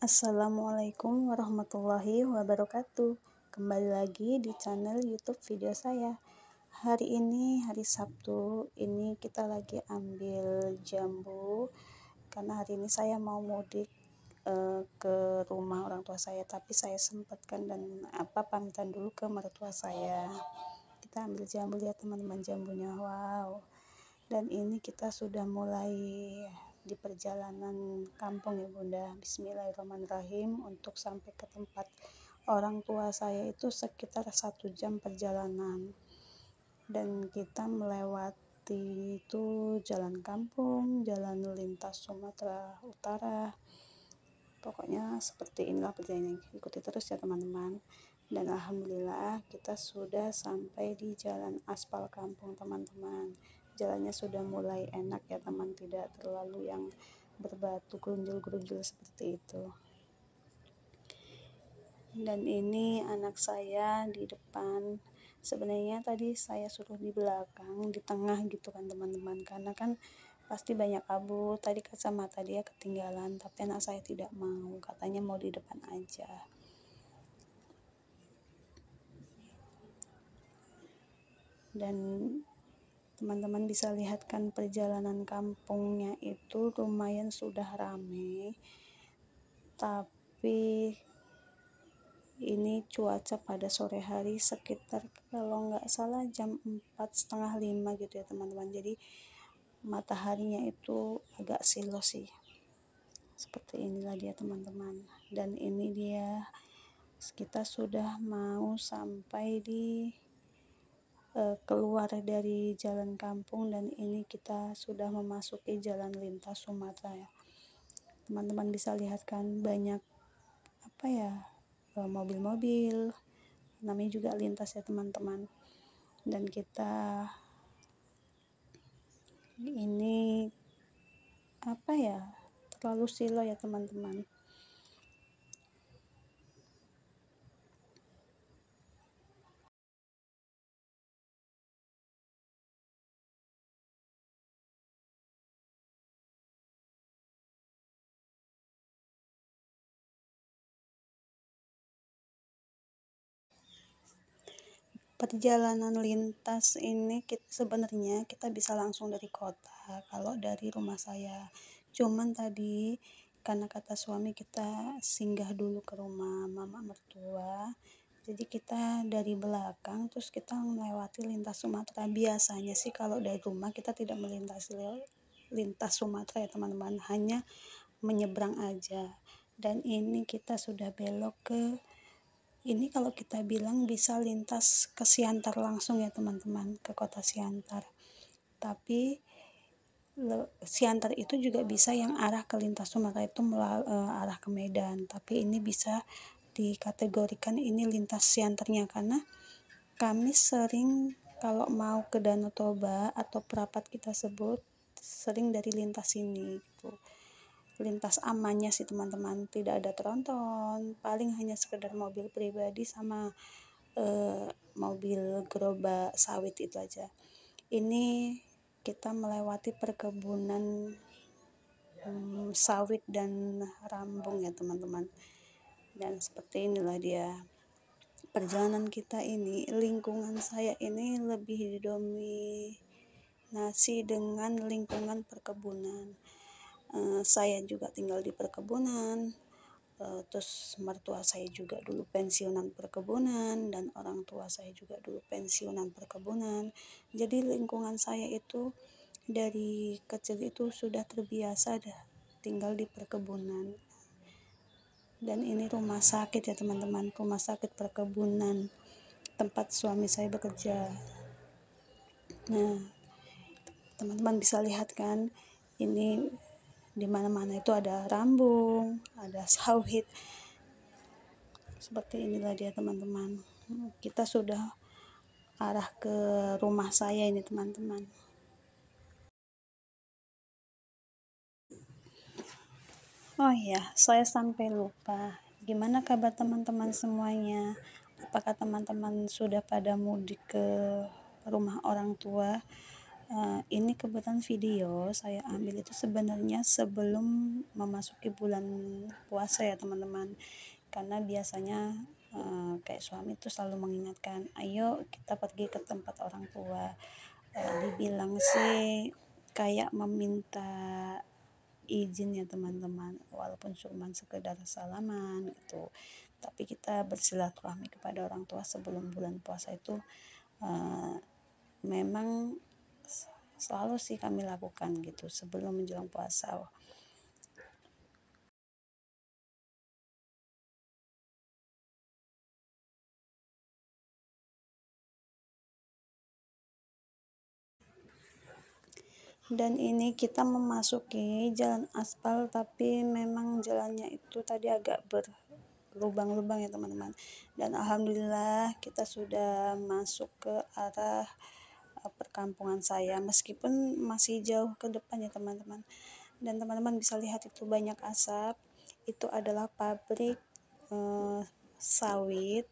Assalamualaikum warahmatullahi wabarakatuh. Kembali lagi di channel YouTube video saya. Hari ini hari Sabtu, ini kita lagi ambil jambu karena hari ini saya mau mudik ke rumah orang tua saya, tapi saya sempatkan dan pamitan dulu ke mertua saya. Kita ambil jambu, lihat teman-teman jambunya, wow. Dan ini kita sudah mulai di perjalanan kampung ya Bunda. Bismillahirrahmanirrahim. Untuk sampai ke tempat orang tua saya itu sekitar 1 jam perjalanan, dan kita melewati itu jalan kampung, jalan lintas Sumatera Utara. Pokoknya seperti inilah perjalanannya, ikuti terus ya teman-teman. Dan alhamdulillah kita sudah sampai di jalan aspal kampung teman-teman. Jalannya sudah mulai enak ya teman, tidak terlalu yang berbatu gerunjul-gerunjul seperti itu. Dan ini anak saya di depan. Sebenarnya tadi saya suruh di belakang, di tengah gitu kan teman-teman, karena kan pasti banyak kabut. Tadi kacamata dia ketinggalan, tapi anak saya tidak mau, katanya mau di depan aja. Dan teman-teman bisa lihat kan perjalanan kampungnya itu lumayan sudah ramai, tapi ini cuaca pada sore hari sekitar kalau nggak salah jam 4, setengah 5 gitu ya teman-teman. Jadi mataharinya itu agak silau sih. Seperti inilah dia teman-teman. Dan ini dia, kita sudah mau sampai di keluar dari jalan kampung, dan ini kita sudah memasuki jalan lintas Sumatera ya. Teman-teman bisa lihat kan banyak mobil-mobil, namanya juga lintas ya teman-teman. Dan kita ini terlalu silau ya teman-teman. Perjalanan lintas ini sebenarnya kita bisa langsung dari kota kalau dari rumah saya. Cuman tadi karena kata suami kita singgah dulu ke rumah mama mertua, jadi kita dari belakang terus kita melewati lintas Sumatera. Biasanya sih kalau dari rumah kita tidak melintasi lintas Sumatera ya teman-teman, hanya menyeberang aja. Dan ini kita sudah belok ke, ini kalau kita bilang bisa lintas ke Siantar langsung ya teman-teman, ke kota Siantar. Tapi Siantar itu juga bisa yang arah ke lintas Sumatera itu arah ke Medan, tapi ini bisa dikategorikan ini lintas Siantarnya karena kami sering kalau mau ke Danau Toba atau Perapat kita sebut sering dari lintas ini gitu. Lintas amannya sih teman-teman, tidak ada tronton, paling hanya sekedar mobil pribadi sama mobil gerobak sawit itu aja. Ini kita melewati perkebunan sawit dan rambung ya teman-teman. Dan seperti inilah dia perjalanan kita ini. Lingkungan saya ini lebih didominasi dengan lingkungan perkebunan. Saya juga tinggal di perkebunan, terus mertua saya juga dulu pensiunan perkebunan, dan orang tua saya juga dulu pensiunan perkebunan. Jadi lingkungan saya itu dari kecil itu sudah terbiasa tinggal di perkebunan. Dan ini rumah sakit ya teman-teman, rumah sakit perkebunan tempat suami saya bekerja. Nah, teman-teman bisa lihat kan, ini di mana-mana itu ada rambung, ada sawit. Seperti inilah dia teman-teman. Kita sudah arah ke rumah saya ini teman-teman. Oh iya, saya sampai lupa. Gimana kabar teman-teman semuanya? Apakah teman-teman sudah pada mudik ke rumah orang tua? Ini kebetulan video saya ambil itu sebenarnya sebelum memasuki bulan puasa ya teman-teman, karena biasanya kayak suami itu selalu mengingatkan, ayo kita pergi ke tempat orang tua. Dibilang sih kayak meminta izin ya teman-teman, walaupun cuma sekedar salaman gitu, tapi kita bersilaturahmi kepada orang tua sebelum bulan puasa itu uh, memang selalu sih kami lakukan gitu sebelum menjelang puasa. Dan ini kita memasuki jalan aspal, tapi memang jalannya itu tadi agak berlubang-lubang ya teman-teman. Dan alhamdulillah kita sudah masuk ke arah perkampungan saya, meskipun masih jauh ke depan ya teman-teman. Dan teman-teman bisa lihat itu banyak asap, itu adalah pabrik sawit.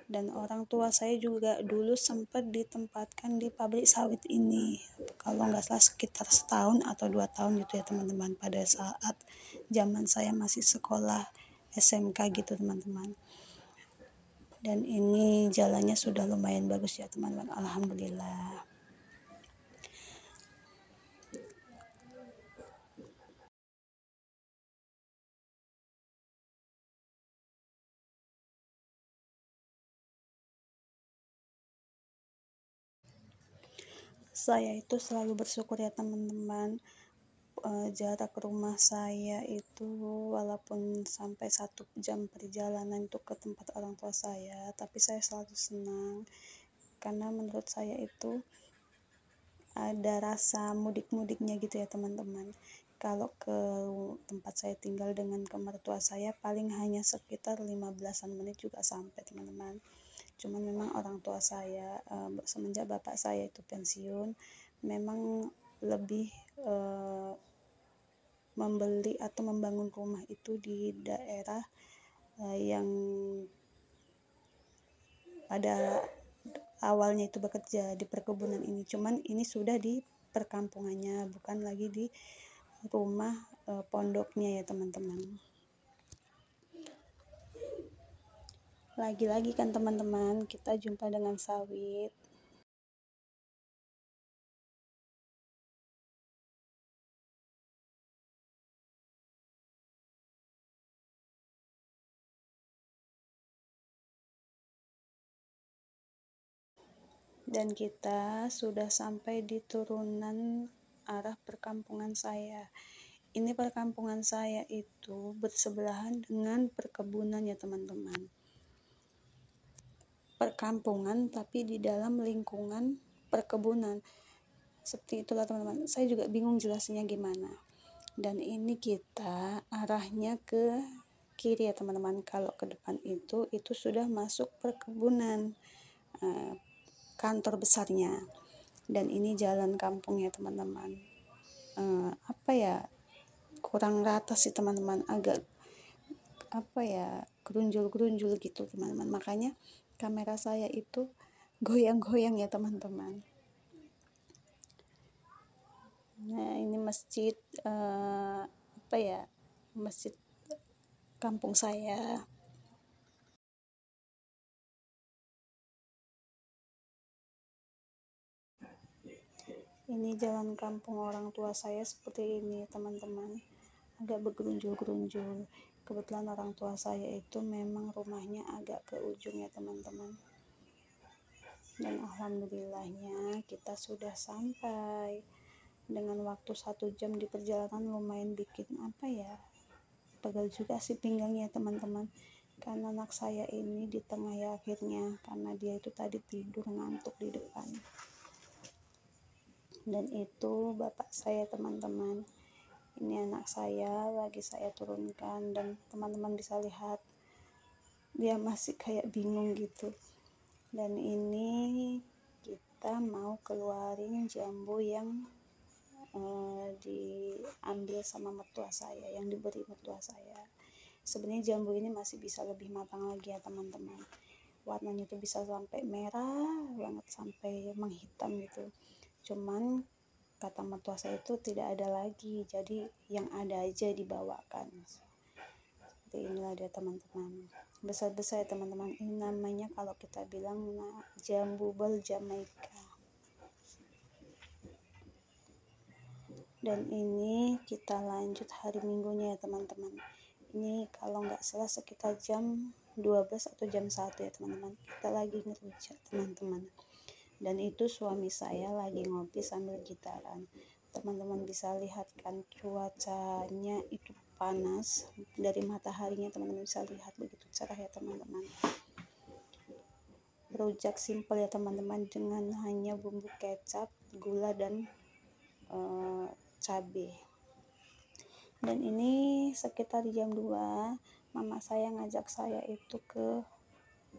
Dan orang tua saya juga dulu sempat ditempatkan di pabrik sawit ini, kalau nggak salah sekitar setahun atau 2 tahun gitu ya teman-teman, pada saat zaman saya masih sekolah SMK gitu teman-teman. Dan ini jalannya sudah lumayan bagus ya teman-teman, alhamdulillah. Saya itu selalu bersyukur ya teman-teman, jarak rumah saya itu walaupun sampai 1 jam perjalanan itu ke tempat orang tua saya, tapi saya selalu senang karena menurut saya itu ada rasa mudik-mudiknya gitu ya teman-teman. Kalau ke tempat saya tinggal dengan ke mertua saya paling hanya sekitar 15-an menit juga sampai teman-teman. Cuman memang orang tua saya semenjak bapak saya itu pensiun, memang lebih membeli atau membangun rumah itu di daerah yang pada awalnya itu bekerja di perkebunan ini, cuman ini sudah di perkampungannya, bukan lagi di rumah pondoknya ya teman-teman. Lagi-lagi kan teman-teman, kita jumpa dengan sawit. Dan kita sudah sampai di turunan arah perkampungan saya. Ini perkampungan saya itu bersebelahan dengan perkebunan ya teman-teman. Perkampungan tapi di dalam lingkungan perkebunan. Seperti itulah teman-teman. Saya juga bingung jelasnya gimana. Dan ini kita arahnya ke kiri ya teman-teman. Kalau ke depan itu sudah masuk perkebunan, kantor besarnya. Dan ini jalan kampung ya teman-teman. Apa ya, kurang rata sih teman-teman, agak apa ya, gerunjul-gerunjul gitu teman-teman, makanya kamera saya itu goyang-goyang ya teman-teman. Nah ini masjid apa ya, masjid kampung saya. Ini jalan kampung orang tua saya seperti ini teman-teman, agak bergerunjul-gerunjul. Kebetulan orang tua saya itu memang rumahnya agak ke ujung ya teman-teman. Dan alhamdulillahnya kita sudah sampai dengan waktu 1 jam di perjalanan. Lumayan bikin apa ya, pegal juga sih pinggangnya teman-teman, karena anak saya ini di tengah ya akhirnya, karena dia itu tadi tidur ngantuk di depan. Dan itu bapak saya teman-teman, ini anak saya lagi saya turunkan, dan teman-teman bisa lihat dia masih kayak bingung gitu. Dan ini kita mau keluarin jambu yang diambil sama mertua saya, yang diberi mertua saya. Sebenarnya jambu ini masih bisa lebih matang lagi ya teman-teman, warnanya itu bisa sampai merah banget, sampai menghitam gitu. Cuman kata mertua saya itu tidak ada lagi, jadi yang ada aja dibawakan. Seperti inilah dia teman-teman. Besar-besar ya teman-teman, ini namanya kalau kita bilang jambu bol Jamaika. Dan ini kita lanjut hari minggunya ya teman-teman. Ini kalau nggak salah sekitar jam 12 atau jam 1 ya teman-teman, kita lagi ngerujak teman-teman. Dan itu suami saya lagi ngopi sambil gitaran. Teman-teman bisa lihat kan cuacanya itu panas, dari mataharinya teman-teman bisa lihat begitu cerah ya teman-teman. Rujak simple ya teman-teman, dengan hanya bumbu kecap, gula, dan cabai. Dan ini sekitar jam 2 mama saya ngajak saya itu ke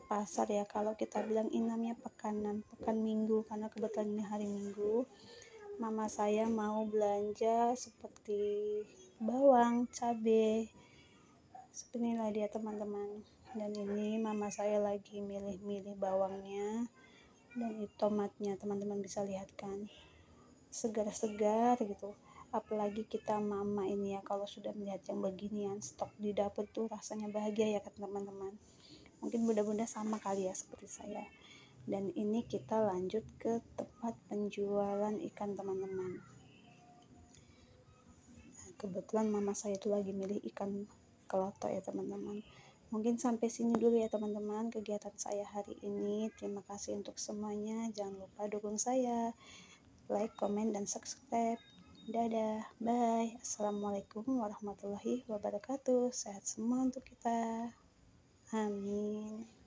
pasar ya, kalau kita bilang ini namanya pekan minggu, karena kebetulan ini hari minggu. Mama saya mau belanja seperti bawang, cabai, seperti inilah dia teman-teman. Dan ini mama saya lagi milih-milih bawangnya, dan tomatnya teman-teman bisa lihat kan, segar-segar gitu. Apalagi kita mama ini ya, kalau sudah melihat yang beginian stok di dapur tuh rasanya bahagia ya kan teman-teman. Mungkin bunda-bunda sama kali ya seperti saya. Dan ini kita lanjut ke tempat penjualan ikan teman-teman. Kebetulan mama saya itu lagi milih ikan kelotok ya teman-teman. Mungkin sampai sini dulu ya teman-teman kegiatan saya hari ini. Terima kasih untuk semuanya, jangan lupa dukung saya, like, comment, dan subscribe. Dadah, bye. Assalamualaikum warahmatullahi wabarakatuh. Sehat semua untuk kita. Amin.